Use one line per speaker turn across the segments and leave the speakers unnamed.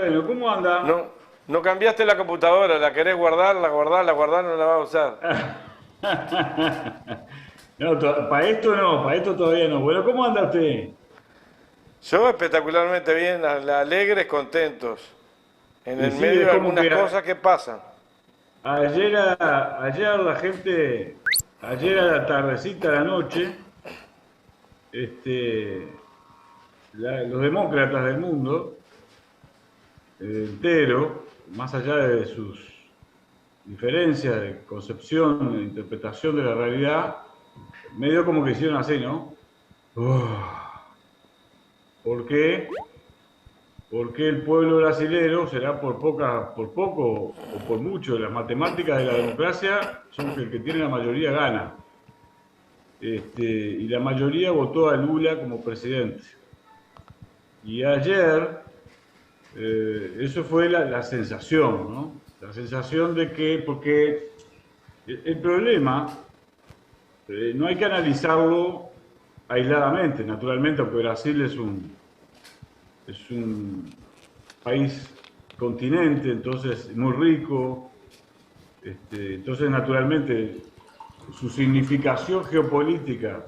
Bueno, ¿cómo anda?
No, no cambiaste la computadora, la querés guardar, la guardar, no la vas a usar.
No, para esto no, para esto todavía no. Bueno, ¿cómo anda usted?
Yo espectacularmente bien, alegres, contentos. En
Y
el
sí,
medio
es
de
como
algunas
que
cosas que pasan.
ayer la gente, ayer a la tardecita, a la noche, este, los demócratas del mundo entero, más allá de sus diferencias de concepción e interpretación de la realidad, medio como que hicieron así, ¿no? Uf, ¿por qué? Porque el pueblo brasilero será por poco o por mucho. Las matemáticas de la democracia son que el que tiene la mayoría gana. Y la mayoría votó a Lula como presidente. Y ayer, eso fue la sensación, ¿no? La sensación de que, porque el problema no hay que analizarlo aisladamente, naturalmente, aunque Brasil es un país continente, entonces muy rico, entonces naturalmente su significación geopolítica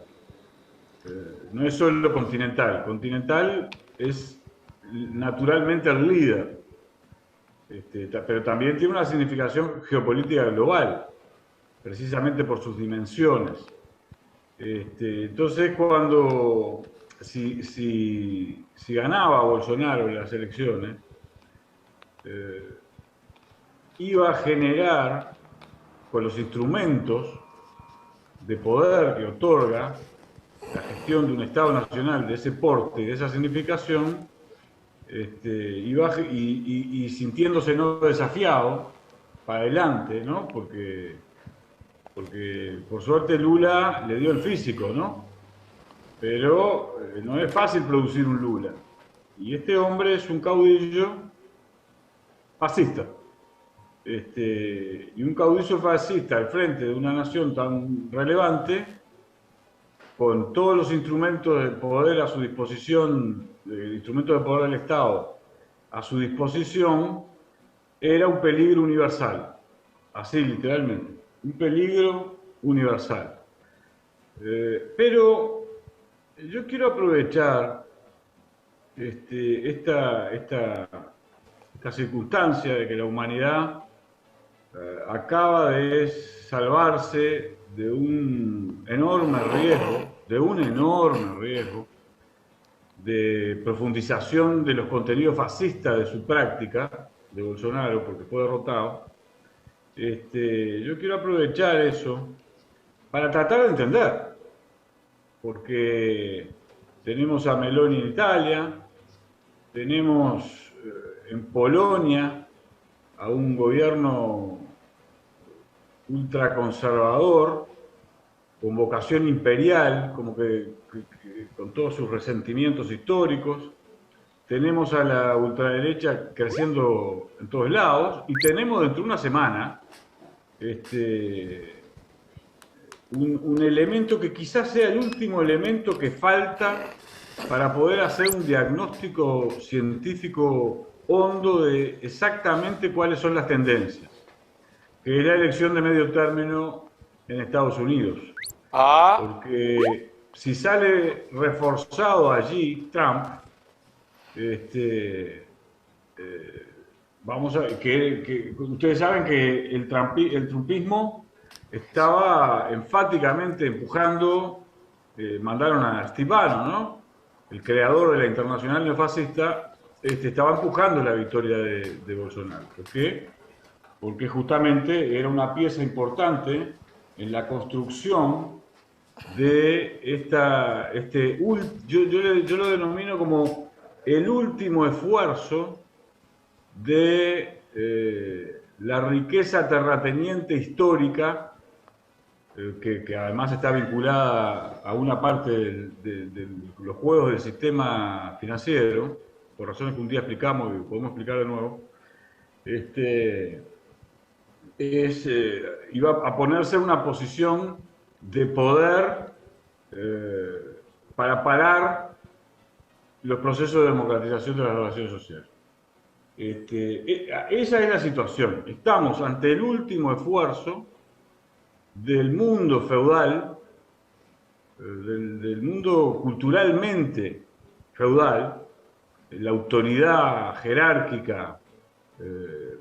no es solo continental, continental es naturalmente el líder, pero también tiene una significación geopolítica global, precisamente por sus dimensiones. Entonces, si ganaba Bolsonaro en las elecciones, eh, iba a generar, con los instrumentos de poder que otorga la gestión de un Estado nacional de ese porte y de esa significación, y sintiéndose no desafiado para adelante, ¿no? Porque por suerte Lula le dio el físico, ¿no? Pero no es fácil producir un Lula. Y este hombre es un caudillo fascista. Y un caudillo fascista al frente de una nación tan relevante, con todos los instrumentos de poder a su disposición, instrumentos de poder del Estado a su disposición, era un peligro universal, así literalmente, un peligro universal. Pero yo quiero aprovechar esta circunstancia de que la humanidad acaba de salvarse de un enorme riesgo de profundización de los contenidos fascistas de su práctica, de Bolsonaro, porque fue derrotado. Yo quiero aprovechar eso para tratar de entender, porque tenemos a Meloni en Italia, tenemos en Polonia a un gobierno ultraconservador, con vocación imperial, como que con todos sus resentimientos históricos. Tenemos a la ultraderecha creciendo en todos lados y tenemos dentro de una semana este, un elemento que quizás sea el último elemento que falta para poder hacer un diagnóstico científico hondo de exactamente cuáles son las tendencias, que es la elección de medio término en Estados Unidos.
Ah,
Porque si sale reforzado allí Trump, este, vamos a que ustedes saben que el trumpismo estaba enfáticamente empujando, mandaron a Stipano, ¿no? El creador de la Internacional Neofascista, estaba empujando la victoria de Bolsonaro. ¿Por qué? Porque justamente era una pieza importante en la construcción de yo lo denomino como el último esfuerzo de la riqueza terrateniente histórica, que además está vinculada a una parte de los juegos del sistema financiero, por razones que un día explicamos y podemos explicar de nuevo. este, Iba a ponerse en una posición de poder, eh, para parar los procesos de democratización de las relaciones sociales. Esa es la situación. Estamos ante el último esfuerzo del mundo feudal, del mundo culturalmente feudal, la autoridad jerárquica eh,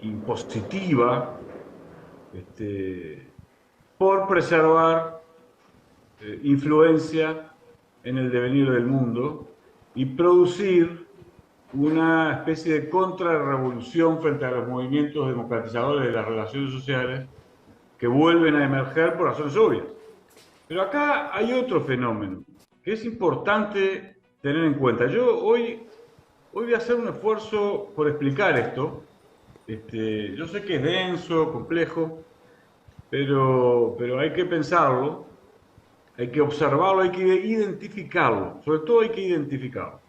impositiva, por preservar influencia en el devenir del mundo y producir una especie de contrarrevolución frente a los movimientos democratizadores de las relaciones sociales que vuelven a emerger por razones obvias. Pero acá hay otro fenómeno que es importante tener en cuenta. Yo hoy voy a hacer un esfuerzo por explicar esto. Yo sé que es denso, complejo, pero hay que pensarlo, hay que observarlo, hay que identificarlo. Sobre todo hay que identificarlo.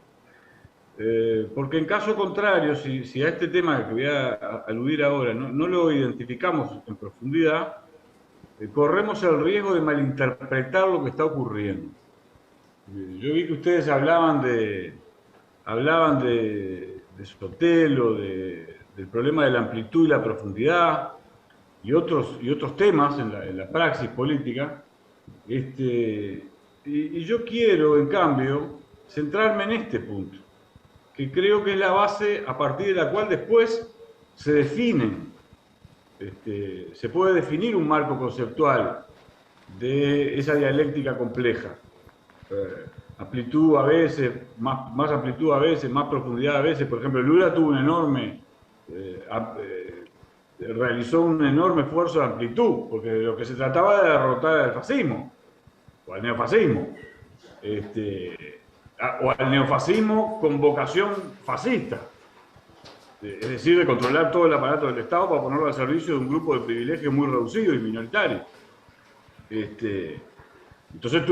Porque en caso contrario, si a este tema que voy a aludir ahora no lo identificamos en profundidad, corremos el riesgo de malinterpretar lo que está ocurriendo. Yo vi que ustedes hablaban de Sotelo, del problema de la amplitud y la profundidad y otros temas en la praxis política. Y yo quiero, en cambio, centrarme en este punto, que creo que es la base a partir de la cual después se definen, se puede definir un marco conceptual de esa dialéctica compleja. Amplitud a veces, más amplitud a veces, más profundidad a veces. Por ejemplo, Lula tuvo realizó un enorme esfuerzo de amplitud, porque de lo que se trataba de derrotar al fascismo, o al neofascismo, o al neofascismo con vocación fascista, es decir, de controlar todo el aparato del Estado para ponerlo al servicio de un grupo de privilegios muy reducido y minoritario. Entonces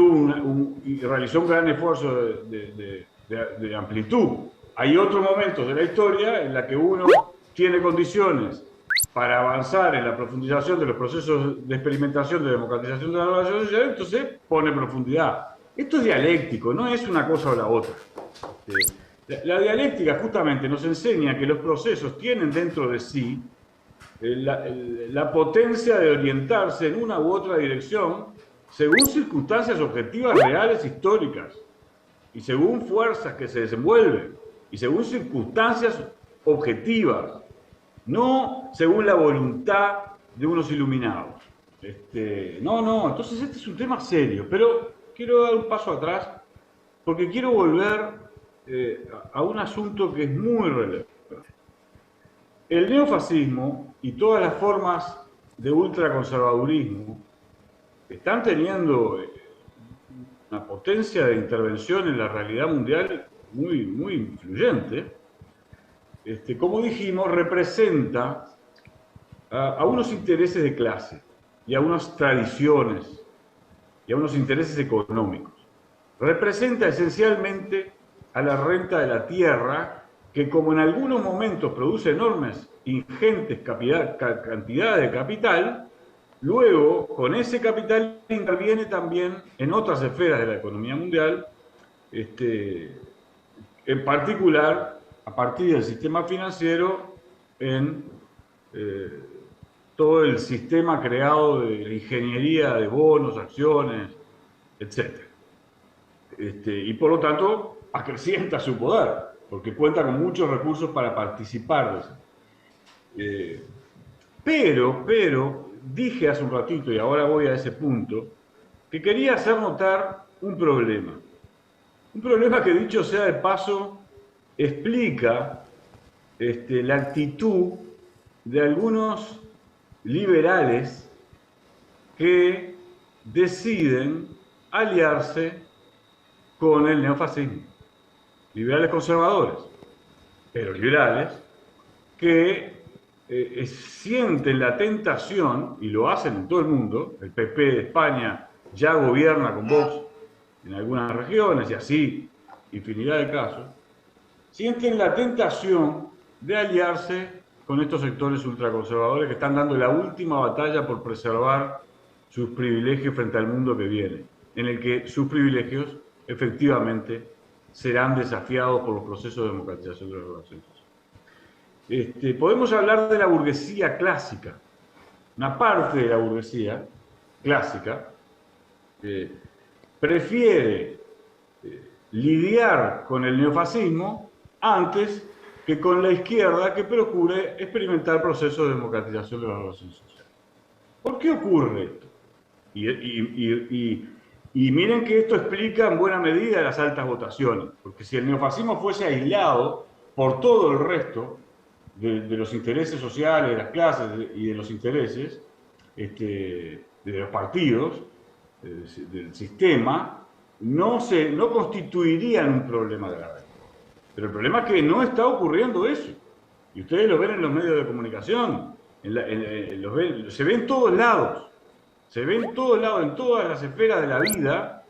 y realizó un gran esfuerzo de amplitud. Hay otros momentos de la historia en la que uno tiene condiciones para avanzar en la profundización de los procesos de experimentación, de democratización de la relación social, entonces pone profundidad. Esto es dialéctico, no es una cosa o la otra. La dialéctica justamente nos enseña que los procesos tienen dentro de sí la potencia de orientarse en una u otra dirección según circunstancias objetivas reales históricas y según fuerzas que se desenvuelven y según circunstancias objetivas, no según la voluntad de unos iluminados. Entonces este es un tema serio, pero quiero dar un paso atrás porque quiero volver a un asunto que es muy relevante. El neofascismo y todas las formas de ultraconservadurismo están teniendo una potencia de intervención en la realidad mundial muy, muy influyente. Como dijimos, representa a unos intereses de clase y a unas tradiciones y a unos intereses económicos. Representa esencialmente a la renta de la tierra, que como en algunos momentos produce enormes, ingentes cantidades de capital, luego con ese capital interviene también en otras esferas de la economía mundial, en particular a partir del sistema financiero en todo el sistema creado de la ingeniería de bonos, acciones, etc. Y por lo tanto acrecienta su poder, porque cuenta con muchos recursos para participar de eso. Pero, dije hace un ratito, y ahora voy a ese punto, que quería hacer notar un problema. Un problema que, dicho sea de paso, explica la actitud de algunos liberales que deciden aliarse con el neofascismo. Liberales conservadores, pero liberales que sienten la tentación, y lo hacen en todo el mundo. El PP de España ya gobierna con Vox en algunas regiones y así infinidad de casos, sienten la tentación de aliarse con estos sectores ultraconservadores que están dando la última batalla por preservar sus privilegios frente al mundo que viene, en el que sus privilegios efectivamente serán desafiados por los procesos de democratización de las relaciones sociales. Podemos hablar de la burguesía clásica. Una parte de la burguesía clásica prefiere lidiar con el neofascismo antes que con la izquierda, que procure experimentar procesos de democratización de las relaciones sociales. ¿Por qué ocurre esto? Y miren que esto explica en buena medida las altas votaciones, porque si el neofascismo fuese aislado por todo el resto de los intereses sociales, de las clases y de los intereses de los partidos, del sistema, no constituirían un problema grave. Pero el problema es que no está ocurriendo eso. Y ustedes lo ven en los medios de comunicación, se ve en todos lados. Se ve en todos lados, en todas las esferas de la vida,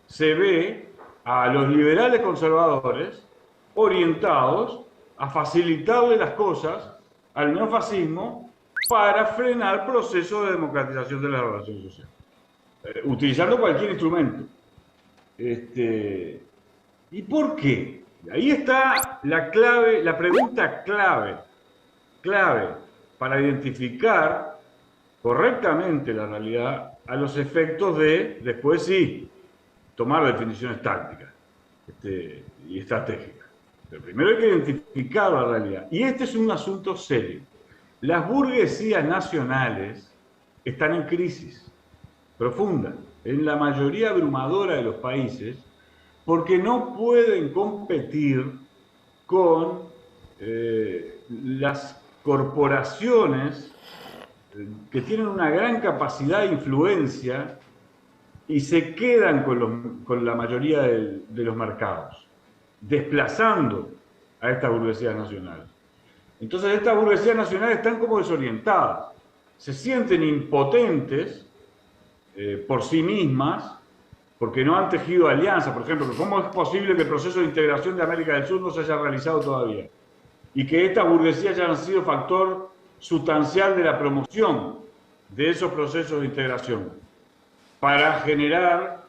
se ve a los liberales conservadores orientados a facilitarle las cosas al neofascismo para frenar procesos de democratización de las relaciones sociales, utilizando cualquier instrumento. ¿Y por qué? Ahí está la clave, la pregunta clave para identificar correctamente la realidad a los efectos de, después sí, tomar definiciones tácticas y estratégicas. Pero primero hay que identificar la realidad. Y este es un asunto serio. Las burguesías nacionales están en crisis profunda, en la mayoría abrumadora de los países, porque no pueden competir con las corporaciones que tienen una gran capacidad de influencia y se quedan con la mayoría de los mercados, desplazando a estas burguesías nacionales. Entonces estas burguesías nacionales están como desorientadas, se sienten impotentes por sí mismas, porque no han tejido alianzas. Por ejemplo, ¿cómo es posible que el proceso de integración de América del Sur no se haya realizado todavía? Y que estas burguesías hayan sido factor sustancial de la promoción de esos procesos de integración para generar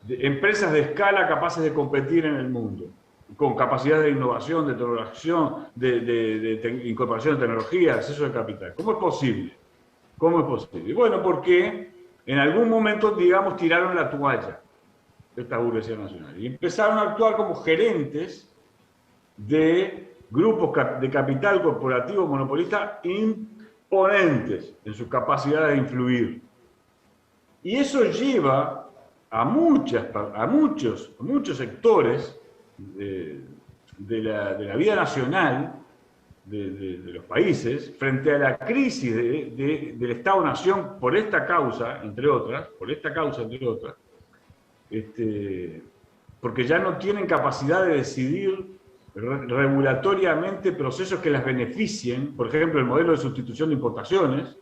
empresas de escala capaces de competir en el mundo, con capacidad de innovación, de tecnologización, de incorporación de tecnología, acceso de capital. ¿Cómo es posible? ¿Cómo es posible? Bueno, porque en algún momento, digamos, tiraron la toalla esta burguesía nacional y empezaron a actuar como gerentes de grupos de capital corporativo monopolista imponentes en su capacidad de influir. Y eso lleva a muchos sectores de la vida nacional de los países frente a la crisis del Estado-Nación por esta causa, entre otras, porque ya no tienen capacidad de decidir regulatoriamente procesos que las beneficien, por ejemplo, el modelo de sustitución de importaciones,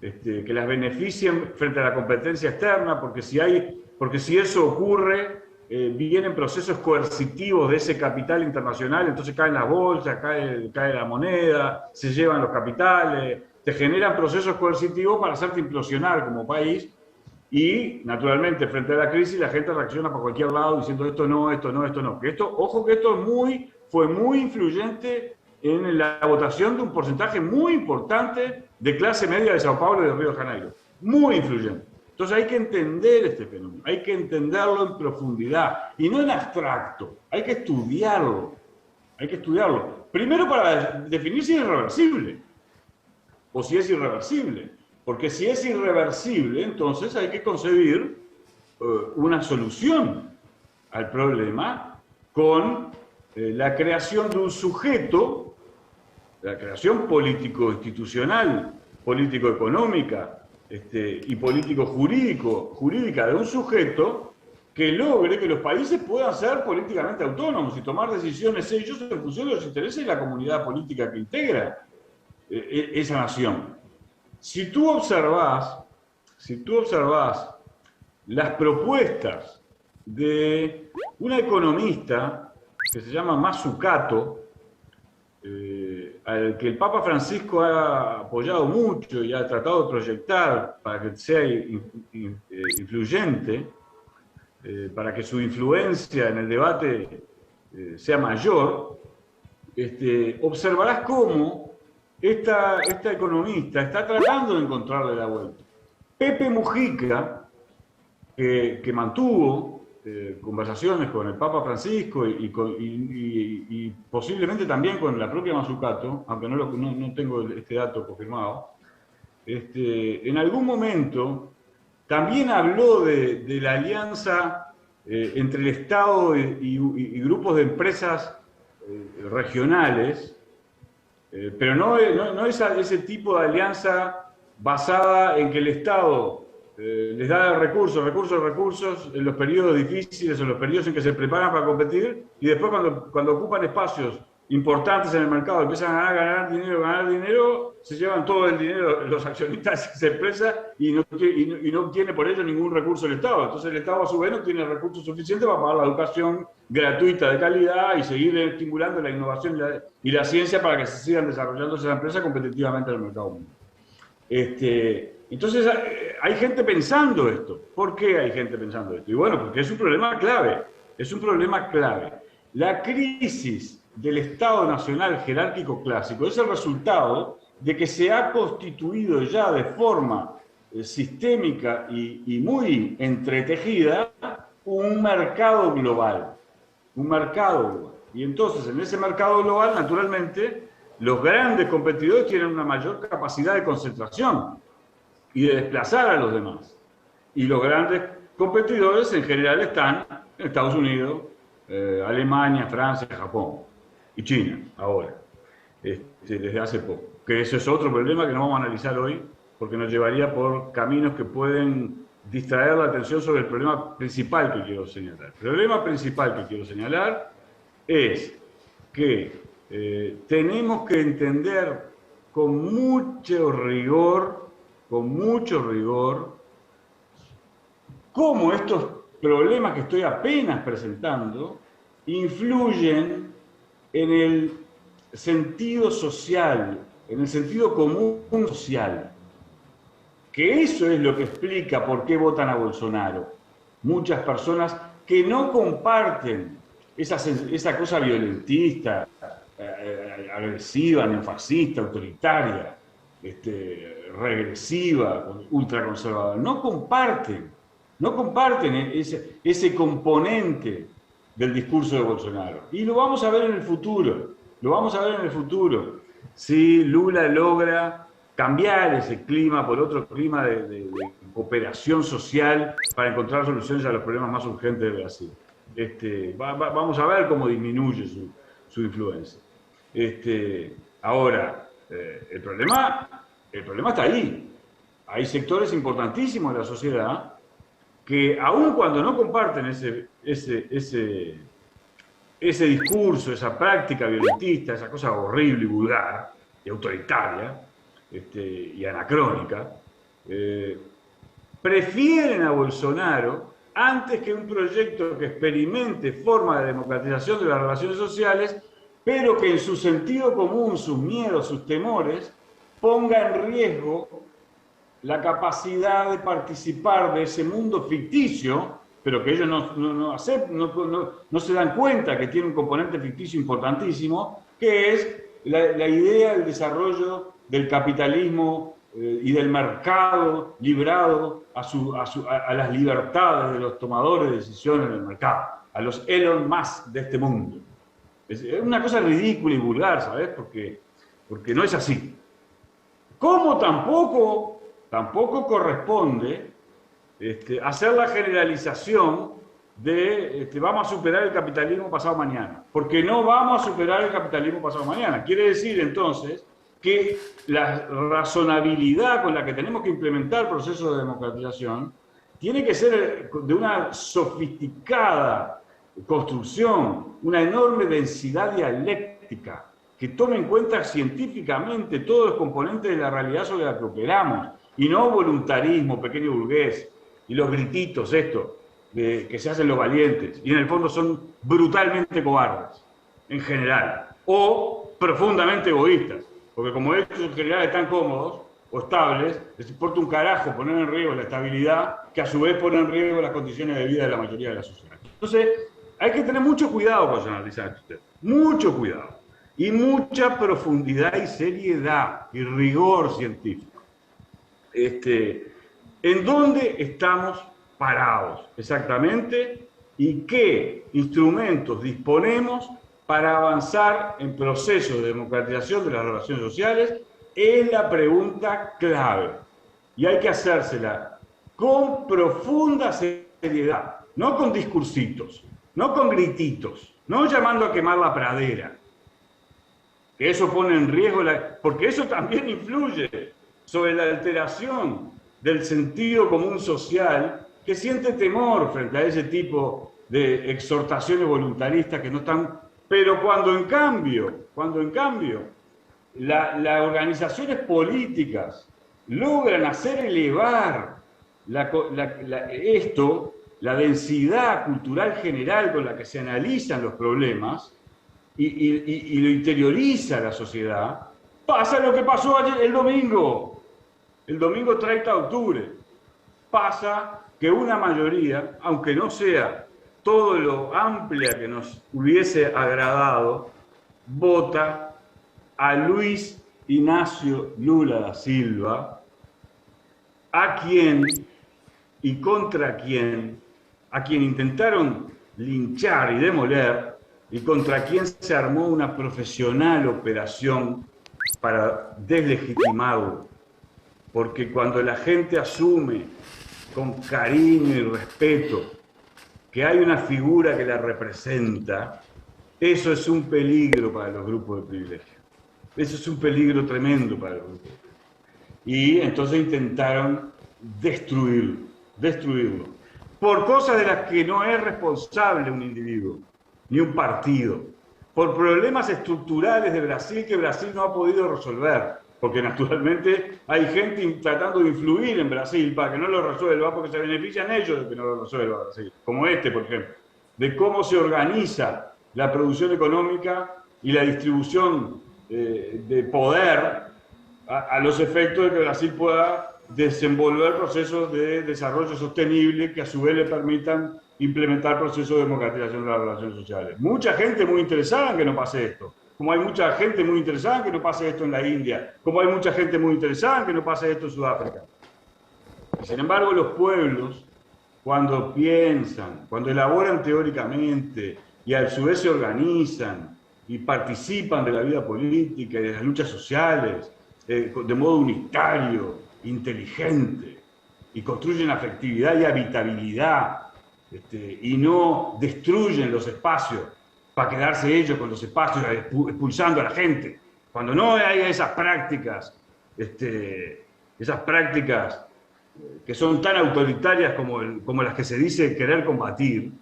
que las beneficien frente a la competencia externa, porque si eso ocurre, vienen procesos coercitivos de ese capital internacional, entonces caen las bolsas, cae la moneda, se llevan los capitales, te generan procesos coercitivos para hacerte implosionar como país. Y, naturalmente, frente a la crisis, la gente reacciona por cualquier lado diciendo esto no. Ojo que esto fue muy influyente en la votación de un porcentaje muy importante de clase media de Sao Paulo y de Río de Janeiro. Muy influyente. Entonces hay que entender este fenómeno, hay que entenderlo en profundidad y no en abstracto. Hay que estudiarlo. Primero para definir si es irreversible o si es irreversible. Porque si es irreversible, entonces hay que concebir una solución al problema con la creación de un sujeto, la creación político-institucional, político-económica y político-jurídica de un sujeto que logre que los países puedan ser políticamente autónomos y tomar decisiones ellos en función de los intereses de la comunidad política que integra esa nación. Si tú observás las propuestas de una economista que se llama Mazzucato, al que el Papa Francisco ha apoyado mucho y ha tratado de proyectar para que sea influyente, para que su influencia en el debate sea mayor, observarás cómo esta economista está tratando de encontrarle la vuelta. Pepe Mujica, que mantuvo conversaciones con el Papa Francisco y posiblemente también con la propia Mazzucato, aunque no tengo este dato confirmado, en algún momento también habló de la alianza entre el Estado y grupos de empresas regionales, pero no ese tipo de alianza basada en que el Estado les da recursos en los periodos difíciles, en los periodos en que se preparan para competir, y después cuando ocupan espacios importantes en el mercado, empiezan a ganar dinero, se llevan todo el dinero los accionistas de esa empresa y no obtiene por ello ningún recurso del Estado. Entonces el Estado a su vez no tiene recursos suficientes para pagar la educación gratuita de calidad y seguir estimulando la innovación y la ciencia para que se sigan desarrollando esas empresas competitivamente en el mercado mundial. Entonces hay gente pensando esto. ¿Por qué hay gente pensando esto? Y bueno, porque es un problema clave. Es un problema clave. La crisis del Estado Nacional jerárquico clásico es el resultado de que se ha constituido ya de forma sistémica y muy entretejida un mercado global. Un mercado global. Y entonces en ese mercado global, naturalmente, los grandes competidores tienen una mayor capacidad de concentración y de desplazar a los demás. Y los grandes competidores en general están en Estados Unidos, Alemania, Francia, Japón y China, ahora, desde hace poco. Que ese es otro problema que no vamos a analizar hoy, porque nos llevaría por caminos que pueden distraer la atención sobre el problema principal que quiero señalar. El problema principal que quiero señalar es que tenemos que entender con mucho rigor, cómo estos problemas que estoy apenas presentando influyen en el sentido social, en el sentido común social. Que eso es lo que explica por qué votan a Bolsonaro. Muchas personas que no comparten esa cosa violentista, agresiva, neofascista, autoritaria, regresiva, ultraconservadora, no comparten ese componente del discurso de Bolsonaro. Y lo vamos a ver en el futuro, si Lula logra cambiar ese clima por otro clima de cooperación social para encontrar soluciones a los problemas más urgentes de Brasil. Vamos a ver cómo disminuye su influencia. Ahora, el problema está ahí. Hay sectores importantísimos de la sociedad que, aun cuando no comparten ese discurso, esa práctica violentista, esa cosa horrible y vulgar y autoritaria y anacrónica, prefieren a Bolsonaro antes que un proyecto que experimente formas de democratización de las relaciones sociales, pero que en su sentido común, sus miedos, sus temores, ponga en riesgo la capacidad de participar de ese mundo ficticio, pero que ellos no se dan cuenta que tiene un componente ficticio importantísimo, que es la idea del desarrollo del capitalismo y del mercado librado a las libertades de los tomadores de decisiones del mercado, a los Elon Musk de este mundo. Es una cosa ridícula y vulgar, ¿sabes? Porque no es así. Como tampoco corresponde hacer la generalización de vamos a superar el capitalismo pasado mañana, porque no vamos a superar el capitalismo pasado mañana. Quiere decir entonces que la razonabilidad con la que tenemos que implementar procesos de democratización tiene que ser de una sofisticada construcción, una enorme densidad dialéctica, que tome en cuenta científicamente todos los componentes de la realidad sobre la que operamos, y no voluntarismo, pequeño burgués, y los grititos estos que se hacen los valientes, y en el fondo son brutalmente cobardes, en general, o profundamente egoístas, porque como estos en general están cómodos, o estables, les importa un carajo poner en riesgo la estabilidad, que a su vez pone en riesgo las condiciones de vida de la mayoría de la sociedad. Entonces, hay que tener mucho cuidado con analizar esto, mucho cuidado, y mucha profundidad y seriedad y rigor científico. ¿En dónde estamos parados exactamente y qué instrumentos disponemos para avanzar en procesos de democratización de las relaciones sociales? Es la pregunta clave y hay que hacérsela con profunda seriedad, no con discursitos, no con grititos, no llamando a quemar la pradera, que eso pone en riesgo, porque eso también influye sobre la alteración del sentido común social que siente temor frente a ese tipo de exhortaciones voluntaristas que no están. Pero cuando en cambio las organizaciones políticas logran hacer elevar la densidad cultural general con la que se analizan los problemas y lo interioriza la sociedad, pasa lo que pasó ayer, el domingo 30 de octubre. Pasa que una mayoría, aunque no sea todo lo amplia que nos hubiese agradado, vota a Luis Ignacio Lula da Silva, a quien y contra quien, a quien intentaron linchar y demoler, y contra quien se armó una profesional operación para deslegitimarlo. Porque cuando la gente asume con cariño y respeto que hay una figura que la representa, eso es un peligro para los grupos de privilegio. Eso es un peligro tremendo para los grupos. Y entonces intentaron destruirlo. Por cosas de las que no es responsable un individuo, ni un partido. Por problemas estructurales de Brasil que Brasil no ha podido resolver. Porque naturalmente hay gente tratando de influir en Brasil para que no lo resuelva, porque se benefician ellos de que no lo resuelva Brasil. Como por ejemplo, de cómo se organiza la producción económica y la distribución de poder a los efectos de que Brasil pueda desenvolver procesos de desarrollo sostenible que a su vez le permitan implementar procesos de democratización de las relaciones sociales. Mucha gente muy interesada en que no pase esto. Como hay mucha gente muy interesada en que no pase esto en la India, como hay mucha gente muy interesada en que no pase esto en Sudáfrica. Sin embargo, los pueblos, cuando piensan, cuando elaboran teóricamente y a su vez se organizan y participan de la vida política y de las luchas sociales de modo unitario, inteligente, y construyen afectividad y habitabilidad, y no destruyen los espacios para quedarse ellos con los espacios expulsando a la gente. Cuando no hay esas prácticas que son tan autoritarias como las que se dice querer combatir,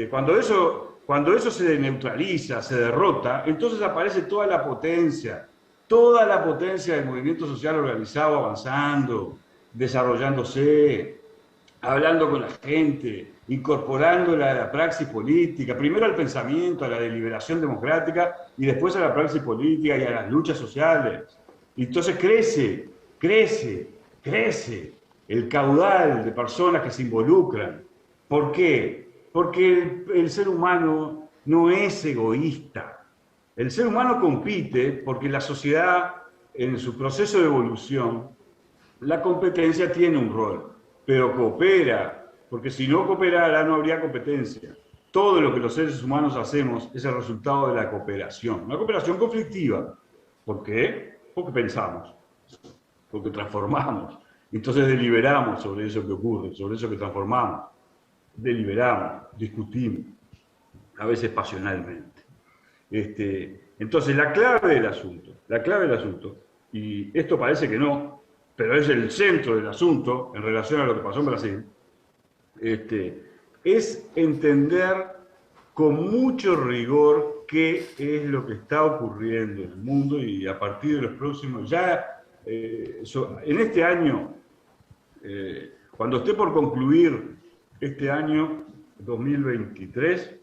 cuando eso se neutraliza, se derrota, entonces aparece toda la potencia del movimiento social organizado avanzando, desarrollándose, hablando con la gente, incorporándola a la praxis política, primero al pensamiento, a la deliberación democrática y después a la praxis política y a las luchas sociales. Y entonces crece el caudal de personas que se involucran. ¿Por qué? Porque el ser humano no es egoísta. El ser humano compite porque la sociedad, en su proceso de evolución, la competencia tiene un rol, pero coopera, porque si no cooperara no habría competencia. Todo lo que los seres humanos hacemos es el resultado de la cooperación, una cooperación conflictiva. ¿Por qué? Porque pensamos, porque transformamos, entonces deliberamos sobre eso que ocurre, sobre eso que transformamos, deliberamos, discutimos, a veces pasionalmente. Entonces la clave del asunto, y esto parece que no, pero es el centro del asunto en relación a lo que pasó en Brasil, es entender con mucho rigor qué es lo que está ocurriendo en el mundo y a partir de los próximos, en este año, cuando esté por concluir este año 2023,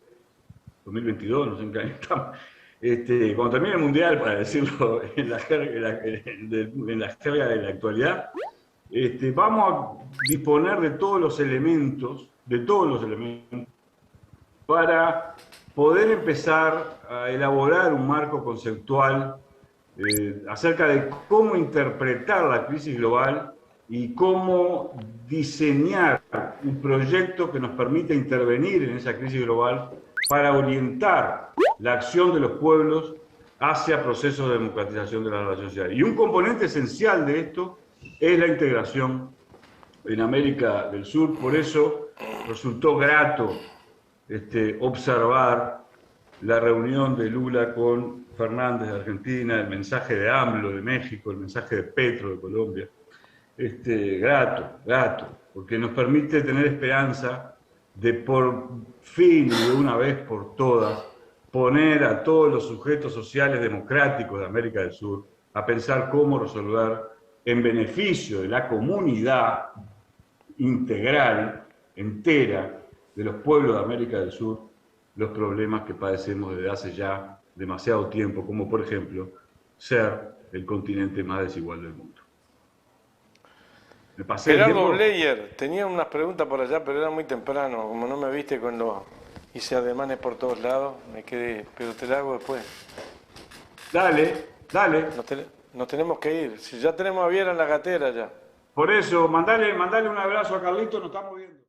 2022, no sé en qué año estamos, Cuando termine el Mundial, para decirlo en la jerga, en la jerga de la actualidad, vamos a disponer de todos los elementos, para poder empezar a elaborar un marco conceptual acerca de cómo interpretar la crisis global y cómo diseñar un proyecto que nos permita intervenir en esa crisis global para orientar la acción de los pueblos hacia procesos de democratización de la relación social. Y un componente esencial de esto es la integración en América del Sur. Por eso resultó grato observar la reunión de Lula con Fernández de Argentina, el mensaje de AMLO de México, el mensaje de Petro de Colombia. Grato, porque nos permite tener esperanza de por fin y de una vez por todas poner a todos los sujetos sociales democráticos de América del Sur a pensar cómo resolver en beneficio de la comunidad integral, entera, de los pueblos de América del Sur, los problemas que padecemos desde hace ya demasiado tiempo, como por ejemplo ser el continente más desigual del mundo. ¿Me pasé el
Gerardo
tiempo?
Bleyer, tenía unas preguntas por allá, pero era muy temprano. Como no me viste cuando hice ademanes por todos lados, me quedé, pero te la hago después.
Dale.
Nos tenemos que ir. Si ya tenemos a Viera en la gatera ya.
Por eso, mandale un abrazo a Carlito, nos estamos viendo.